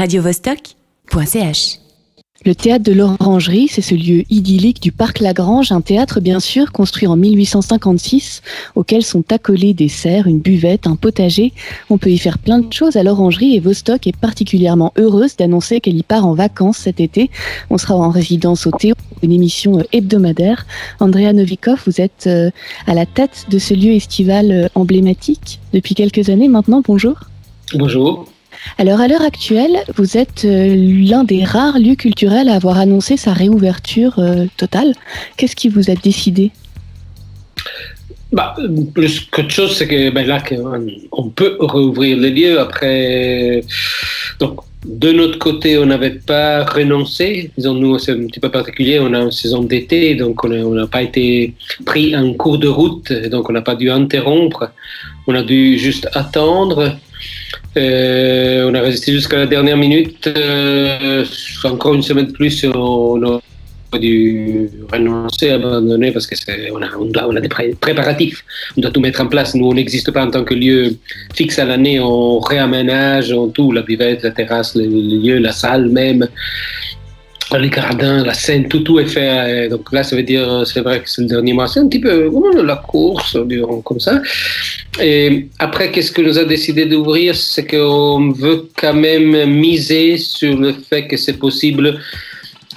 radiovostok.ch. Le théâtre de l'Orangerie, c'est ce lieu idyllique du parc Lagrange, un théâtre bien sûr construit en 1856, auquel sont accolés des serres, une buvette, un potager. On peut y faire plein de choses à l'Orangerie et Vostok est particulièrement heureuse d'annoncer qu'elle y part en vacances cet été. On sera en résidence au Théo, une émission hebdomadaire. Andrea Novikov, vous êtes à la tête de ce lieu estival emblématique depuis quelques années maintenant. Bonjour. Bonjour. Alors, à l'heure actuelle, vous êtes l'un des rares lieux culturels à avoir annoncé sa réouverture totale. Qu'est-ce qui vous a décidé ? Plus qu'autre chose, c'est que là, on peut rouvrir les lieux. Après, donc, de notre côté, on n'avait pas renoncé. Disons, nous, c'est un petit peu particulier. On a une saison d'été, donc on n'a pas été pris en cours de route, donc on n'a pas dû interrompre. On a dû juste attendre. On a résisté jusqu'à la dernière minute. Encore une semaine de plus, on a dû renoncer, abandonner parce que on a des préparatifs. On doit tout mettre en place. Nous, on n'existe pas en tant que lieu fixe à l'année. On réaménage tout, la buvette, la terrasse, le lieu, la salle même, les gradins, la scène, tout est fait. Donc là, ça veut dire, c'est vrai que c'est le dernier mois. C'est un petit peu comme la course, comme ça. Et après, qu'est-ce que nous a décidé d'ouvrir? C'est qu'on veut quand même miser sur le fait que c'est possible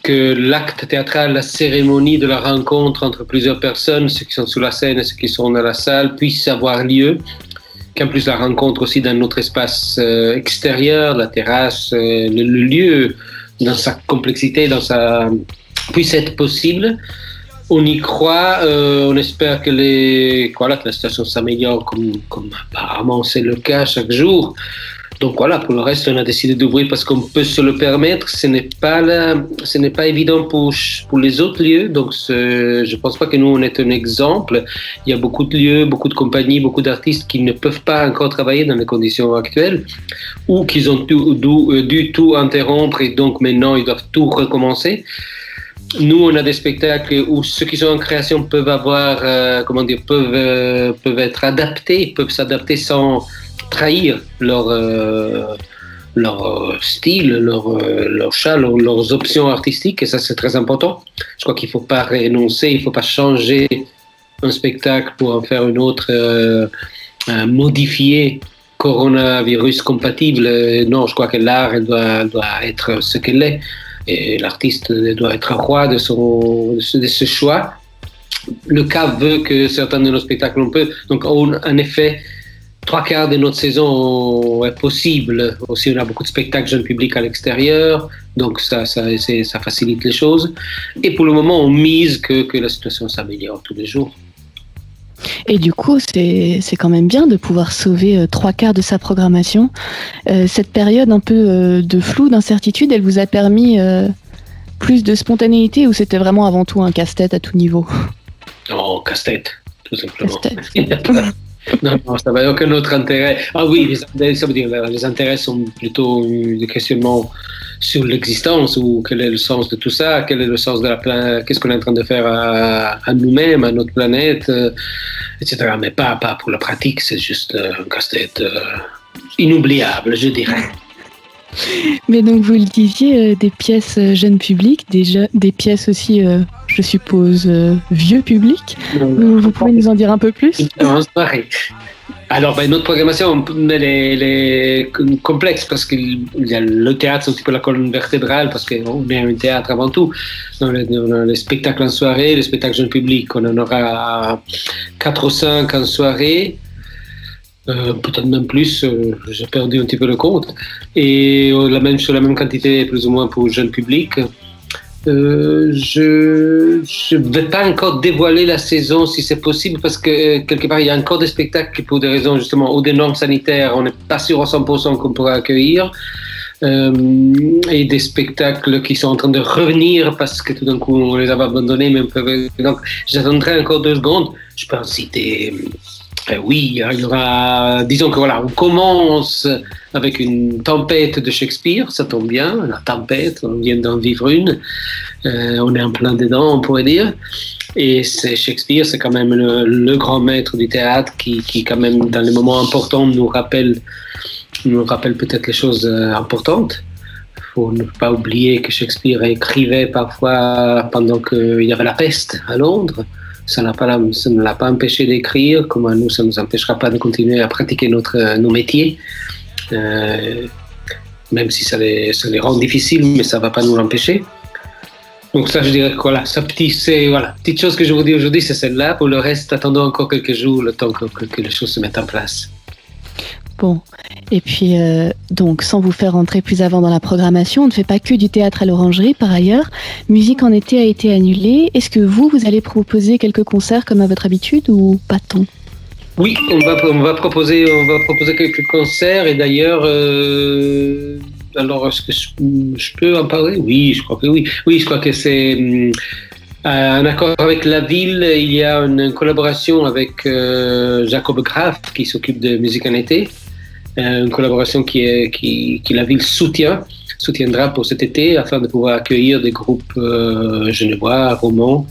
que l'acte théâtral, la cérémonie de la rencontre entre plusieurs personnes, ceux qui sont sur la scène et ceux qui sont dans la salle, puisse avoir lieu. Qu'en plus la rencontre aussi dans notre espace extérieur, la terrasse, le lieu, dans sa complexité, puisse être possible. On y croit, on espère que la situation s'améliore comme apparemment c'est le cas chaque jour. Donc voilà, pour le reste, on a décidé d'ouvrir parce qu'on peut se le permettre. Ce n'est pas évident pour les autres lieux. Donc je pense pas que nous, on est un exemple. Il y a beaucoup de lieux, beaucoup de compagnies, beaucoup d'artistes qui ne peuvent pas encore travailler dans les conditions actuelles ou qu'ils ont dû tout interrompre et donc maintenant, ils doivent tout recommencer. Nous, on a des spectacles où ceux qui sont en création peuvent peuvent être adaptés, peuvent s'adapter sans trahir leur style, leur chant, leurs options artistiques, et ça c'est très important. Je crois qu'il ne faut pas renoncer, il ne faut pas changer un spectacle pour en faire une autre modifiée, coronavirus compatible. Non, je crois que l'art doit être ce qu'elle est, et l'artiste doit être roi de ce choix. Le cas veut que certains de nos spectacles on peut, donc en effet, 3/4 de notre saison est possible. Aussi, on a beaucoup de spectacles jeunes publics à l'extérieur, donc ça facilite les choses. Et pour le moment, on mise que la situation s'améliore tous les jours. Et du coup, c'est quand même bien de pouvoir sauver 3/4 de sa programmation. Cette période un peu de flou, d'incertitude, elle vous a permis plus de spontanéité ou c'était vraiment avant tout un casse-tête à tout niveau ? Oh, casse-tête, tout simplement. Casse-tête. Non, ça n'a aucun autre intérêt. Ah oui, ça veut dire les intérêts sont plutôt des questionnements sur l'existence ou quel est le sens de tout ça, quel est le sens de la planète, qu'est-ce qu'on est en train de faire à nous-mêmes, à notre planète, etc. Mais pas pour la pratique, c'est juste un casse-tête inoubliable, je dirais. Mais donc vous le disiez, des pièces jeunes publics, des pièces aussi, je suppose, vieux public. Vous pouvez nous en dire un peu plus ? Non, c'est pareil. Alors, notre programmation, elle est complexe parce qu'il y a le théâtre, c'est un petit peu la colonne vertébrale parce qu'on est un théâtre avant tout. On a les spectacles en soirée, les spectacles jeunes publics, on en aura 4 ou 5 en soirée. Peut-être même plus, j'ai perdu un petit peu le compte, et sur la même quantité plus ou moins pour le jeune public. Je ne vais pas encore dévoiler la saison si c'est possible parce que quelque part il y a encore des spectacles qui pour des raisons justement ou des normes sanitaires on n'est pas sûr à 100% qu'on pourra accueillir, et des spectacles qui sont en train de revenir parce que tout d'un coup on les avait abandonnés, donc j'attendrai encore 2 secondes. Je peux en citer. Oui, il y aura, disons que voilà, on commence avec une tempête de Shakespeare, ça tombe bien, la tempête, on vient d'en vivre une, on est en plein dedans, on pourrait dire, et Shakespeare, c'est quand même le grand maître du théâtre qui quand même, dans les moments importants, nous rappelle peut-être les choses importantes. faut ne pas oublier que Shakespeare écrivait parfois pendant qu'il y avait la peste à Londres. Ça ne l'a pas empêché d'écrire, comme à nous, ça ne nous empêchera pas de continuer à pratiquer nos métiers, même si ça les rend difficiles, mais ça ne va pas nous l'empêcher. Donc ça, je dirais que voilà, petite chose que je vous dis aujourd'hui, c'est celle-là. Pour le reste, attendons encore quelques jours, le temps que les choses se mettent en place. Bon, et puis donc sans vous faire rentrer plus avant dans la programmation, on ne fait pas que du théâtre à l'Orangerie par ailleurs. Musique en été a été annulée. Est-ce que vous allez proposer quelques concerts comme à votre habitude ou pas tant? Oui, on va proposer quelques concerts et d'ailleurs, alors est-ce que je peux en parler? Oui, je crois que oui. Oui, je crois que c'est en accord avec la ville. Il y a une collaboration avec Jacob Graf qui s'occupe de musique en été. Une collaboration qui la ville soutiendra pour cet été afin de pouvoir accueillir des groupes genevois, romans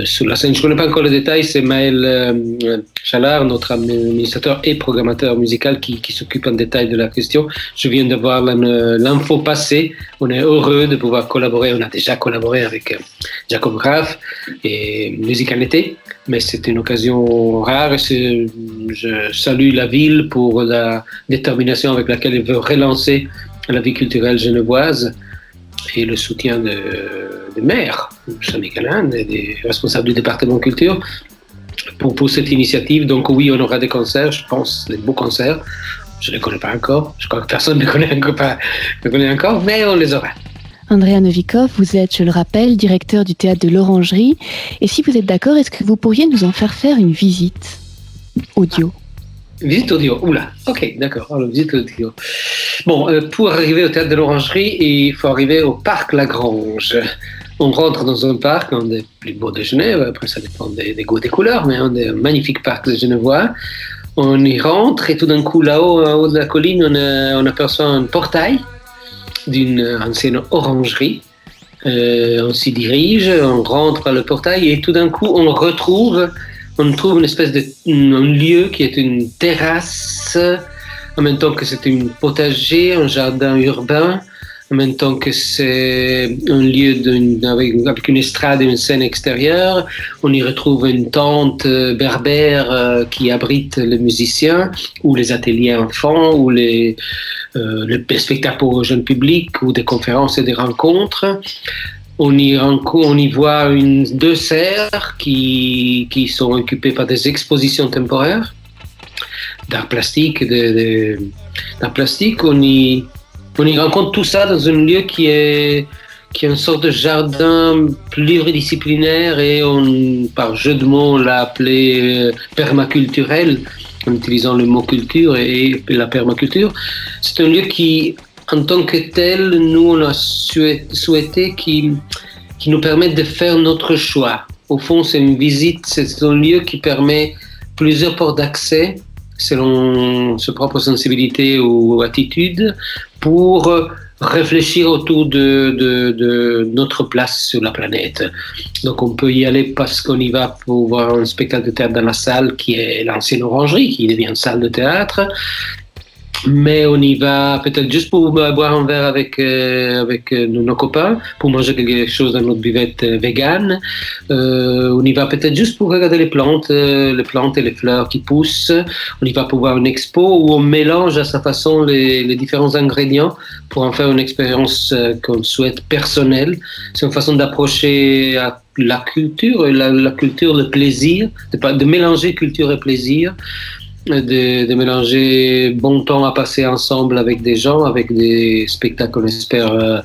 sur la scène. Je ne connais pas encore les détails, c'est Maël Chalard, notre administrateur et programmateur musical qui s'occupe en détail de la question. Je viens de voir l'info passer. On est heureux de pouvoir collaborer. On a déjà collaboré avec Jacob Graf et Musique en été, mais c'est une occasion rare. Je salue la ville pour la détermination avec laquelle elle veut relancer la vie culturelle genevoise et le soutien des maires, Samy Callahan, et des responsables du département culture pour cette initiative. Donc oui, on aura des concerts, je pense, des beaux concerts. Je ne les connais pas encore, je crois que personne ne les connaît encore, mais on les aura. Andrea Novikov, vous êtes, je le rappelle, directeur du théâtre de l'Orangerie. Et si vous êtes d'accord, est-ce que vous pourriez nous en faire une visite audio? Visite audio, oula, ok, d'accord, alors visite audio. Bon, pour arriver au théâtre de l'Orangerie, il faut arriver au parc Lagrange. On rentre dans un parc, un des plus beaux de Genève, après ça dépend des goûts des couleurs, mais un des magnifiques parcs de Genevois. On y rentre et tout d'un coup, là-haut, en haut de la colline, on aperçoit un portail d'une ancienne orangerie. On s'y dirige, on rentre par le portail et tout d'un coup, on trouve une espèce un lieu qui est une terrasse, en même temps que c'est un potager, un jardin urbain, en même temps que c'est un lieu avec une estrade et une scène extérieure. On y retrouve une tente berbère qui abrite les musiciens, ou les ateliers enfants, ou les spectacles pour le jeune public, ou des conférences et des rencontres. On y voit deux serres qui sont occupées par des expositions temporaires d'art plastique. D'art plastique. On y rencontre tout ça dans un lieu qui est une sorte de jardin pluridisciplinaire et par jeu de mots, on l'a appelé permaculturel, en utilisant le mot culture et la permaculture. C'est un lieu qui, en tant que tel, nous, on a souhaité qui nous permette de faire notre choix. Au fond, c'est une visite, c'est un lieu qui permet plusieurs portes d'accès selon ses propres sensibilités ou attitudes pour réfléchir autour de notre place sur la planète. Donc on peut y aller parce qu'on y va pour voir un spectacle de théâtre dans la salle qui est l'ancienne orangerie, qui devient une salle de théâtre. Mais on y va peut-être juste pour boire un verre avec nos copains, pour manger quelque chose dans notre buvette végane. On y va peut-être juste pour regarder les plantes et les fleurs qui poussent. On y va pour voir une expo où on mélange à sa façon les différents ingrédients pour en faire une expérience qu'on souhaite personnelle. C'est une façon d'approcher la culture, la culture, le plaisir, de mélanger culture et plaisir. De mélanger bon temps à passer ensemble avec des gens, avec des spectacles qu'on espère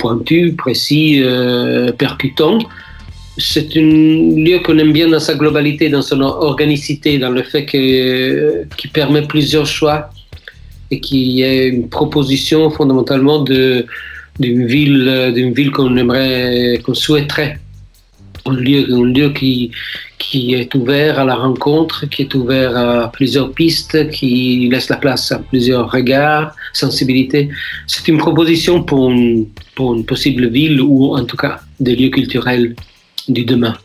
pointus, précis, percutants. C'est un lieu qu'on aime bien dans sa globalité, dans son organicité, dans le fait qui permet plusieurs choix et qui est une proposition fondamentalement d'une ville qu'on souhaiterait. Un lieu qui est ouvert à la rencontre, qui est ouvert à plusieurs pistes, qui laisse la place à plusieurs regards, sensibilités. C'est une proposition pour une possible ville ou en tout cas des lieux culturels du demain.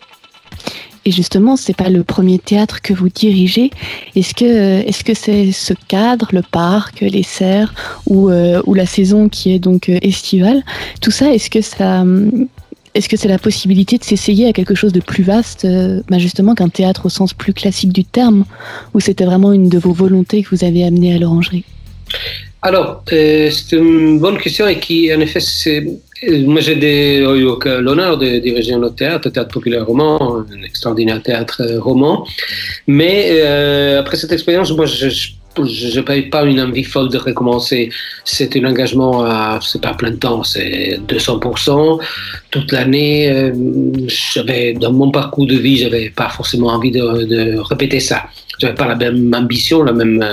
Et justement, c'est pas le premier théâtre que vous dirigez. Est-ce que c'est ce cadre, le parc, les serres ou la saison qui est donc estivale, tout ça, est-ce que c'est la possibilité de s'essayer à quelque chose de plus vaste, justement qu'un théâtre au sens plus classique du terme, ou c'était vraiment une de vos volontés que vous avez amenée à l'Orangerie? Alors, c'est une bonne question et qui, en effet, moi j'ai eu l'honneur de diriger un autre théâtre, le Théâtre Populaire Roman, un extraordinaire théâtre roman. Mais après cette expérience, moi je n'avais pas une envie folle de recommencer. C'est un engagement c'est pas plein de temps, c'est 200%. Toute l'année, dans mon parcours de vie, j'avais pas forcément envie de répéter ça. J'avais pas la même ambition, la même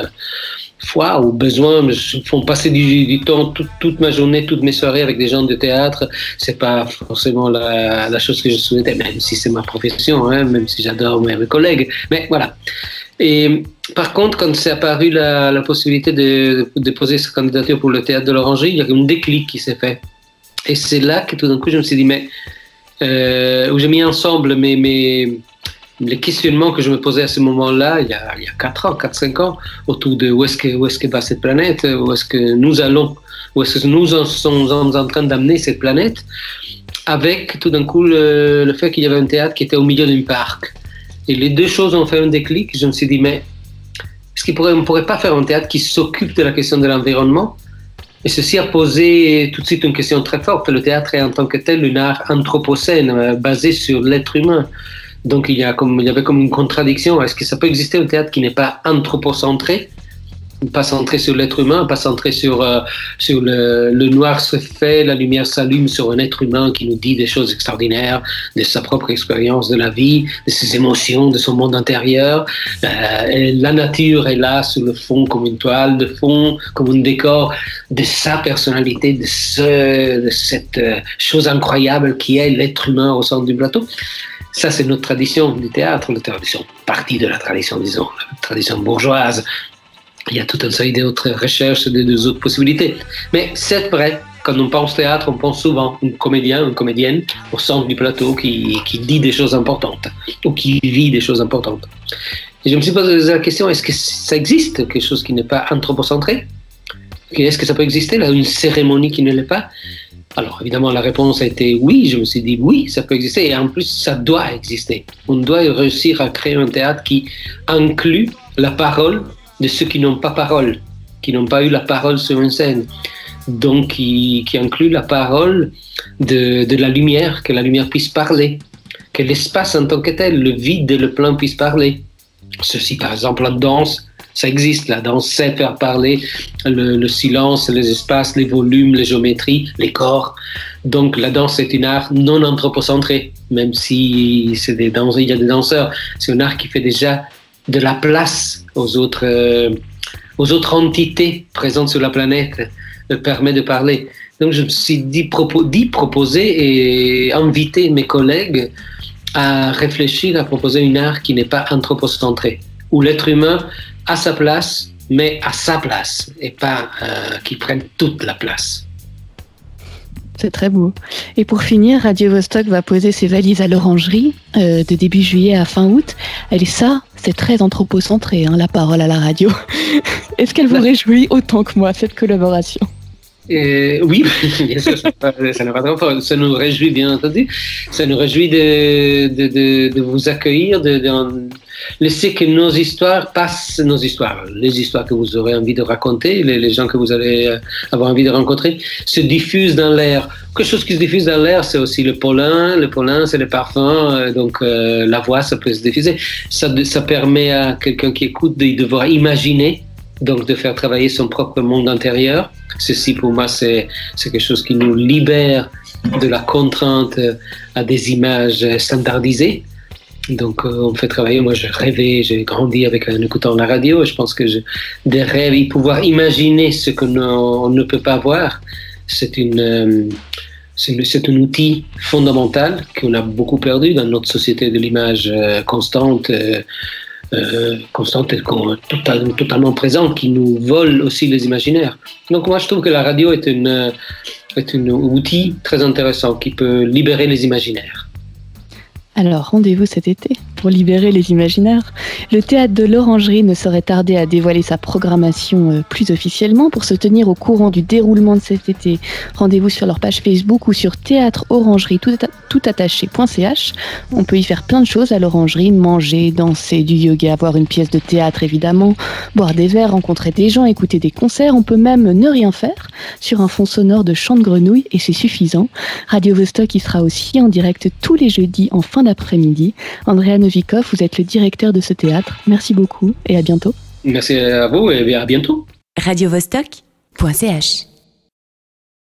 foi ou besoin. Me font passer du temps toute ma journée, toutes mes soirées avec des gens de théâtre. C'est pas forcément la chose que je souhaitais, même si c'est ma profession, hein, même si j'adore mes collègues. Mais voilà. Et par contre, quand c'est apparu la possibilité de déposer sa candidature pour le théâtre de l'Orangerie, il y a un déclic qui s'est fait. Et c'est là que tout d'un coup, je me suis dit, où j'ai mis ensemble les questionnements que je me posais à ce moment-là, il y a 4-5 ans, autour de où est-ce que va cette planète, où est-ce que nous allons, où est-ce que nous sommes en train d'amener cette planète, avec tout d'un coup le fait qu'il y avait un théâtre qui était au milieu d'un parc. Et les deux choses ont fait un déclic. Je me suis dit, mais est-ce qu'on ne pourrait pas faire un théâtre qui s'occupe de la question de l'environnement? Et ceci a posé tout de suite une question très forte. Le théâtre est en tant que tel un art anthropocène, basé sur l'être humain. Donc il y avait comme une contradiction. Est-ce que ça peut exister un théâtre qui n'est pas anthropocentré, pas centré sur l'être humain, pas centré sur le noir se fait, la lumière s'allume sur un être humain qui nous dit des choses extraordinaires de sa propre expérience de la vie, de ses émotions, de son monde intérieur. Et la nature est là sur le fond comme une toile de fond, comme un décor de sa personnalité, de cette chose incroyable qui est l'être humain au centre du plateau. Ça, c'est notre tradition du théâtre, notre tradition, partie de la tradition, disons, la tradition bourgeoise. Il y a tout un seuil d'autres recherches, des autres possibilités. Mais c'est vrai, quand on pense théâtre, on pense souvent un comédien, une comédienne au centre du plateau qui dit des choses importantes ou qui vit des choses importantes. Et je me suis posé la question, est-ce que ça existe, quelque chose qui n'est pas anthropocentré? Est-ce que ça peut exister, là, une cérémonie qui ne l'est pas? Alors, évidemment, la réponse a été oui. Je me suis dit oui, ça peut exister. Et en plus, ça doit exister. On doit réussir à créer un théâtre qui inclut la parole de ceux qui n'ont pas parole, qui n'ont pas eu la parole sur une scène. Donc, qui inclut la parole de la lumière, que la lumière puisse parler, que l'espace en tant que tel, le vide et le plein puissent parler. Ceci, par exemple, la danse, ça existe. La danse sait faire parler le silence, les espaces, les volumes, les géométries, les corps. Donc la danse est un art non anthropocentré, même si il y a des danseurs. C'est un art qui fait déjà de la place aux autres entités présentes sur la planète, permet de parler. Donc je me suis dit proposer et inviter mes collègues à réfléchir, à proposer un art qui n'est pas anthropocentré, où l'être humain a sa place, mais à sa place, et pas qu'il prenne toute la place. C'est très beau. Et pour finir, Radio Vostok va poser ses valises à l'Orangerie de début juillet à fin août. Et ça, c'est très anthropocentré, hein, la parole à la radio. Est-ce qu'elle vous réjouit autant que moi, cette collaboration? Oui, bien sûr, ça n'a pas trop fort. Ça nous réjouit, bien entendu. Ça nous réjouit de vous accueillir, de laisser que nos histoires passent, les histoires que vous aurez envie de raconter, les gens que vous allez avoir envie de rencontrer, se diffusent dans l'air. Quelque chose qui se diffuse dans l'air, c'est aussi le pollen. Le pollen, c'est le parfum. Donc, la voix, ça peut se diffuser. Ça permet à quelqu'un qui écoute de devoir imaginer, donc de faire travailler son propre monde intérieur. Ceci, pour moi, c'est quelque chose qui nous libère de la contrainte à des images standardisées. Donc, on me fait travailler. Moi, j'ai grandi en écoutant la radio. Et je pense que des rêves, et pouvoir imaginer ce qu'on ne peut pas voir, c'est un outil fondamental qu'on a beaucoup perdu dans notre société de l'image constante et totalement présente, qui nous vole aussi les imaginaires. Donc moi je trouve que la radio est un outil très intéressant qui peut libérer les imaginaires. Alors rendez-vous cet été. pour libérer les imaginaires. Le théâtre de l'Orangerie ne saurait tarder à dévoiler sa programmation plus officiellement. Pour se tenir au courant du déroulement de cet été, rendez-vous sur leur page Facebook ou sur théâtreorangerie.ch. On peut y faire plein de choses à l'Orangerie, manger, danser, du yoga, voir une pièce de théâtre évidemment, boire des verres, rencontrer des gens, écouter des concerts. On peut même ne rien faire sur un fond sonore de chants de grenouilles et c'est suffisant. Radio Vostok y sera aussi en direct tous les jeudis en fin d'après-midi. Andrea Novikov, vous êtes le directeur de ce théâtre. Merci beaucoup et à bientôt. Merci à vous et à bientôt. radiovostok.ch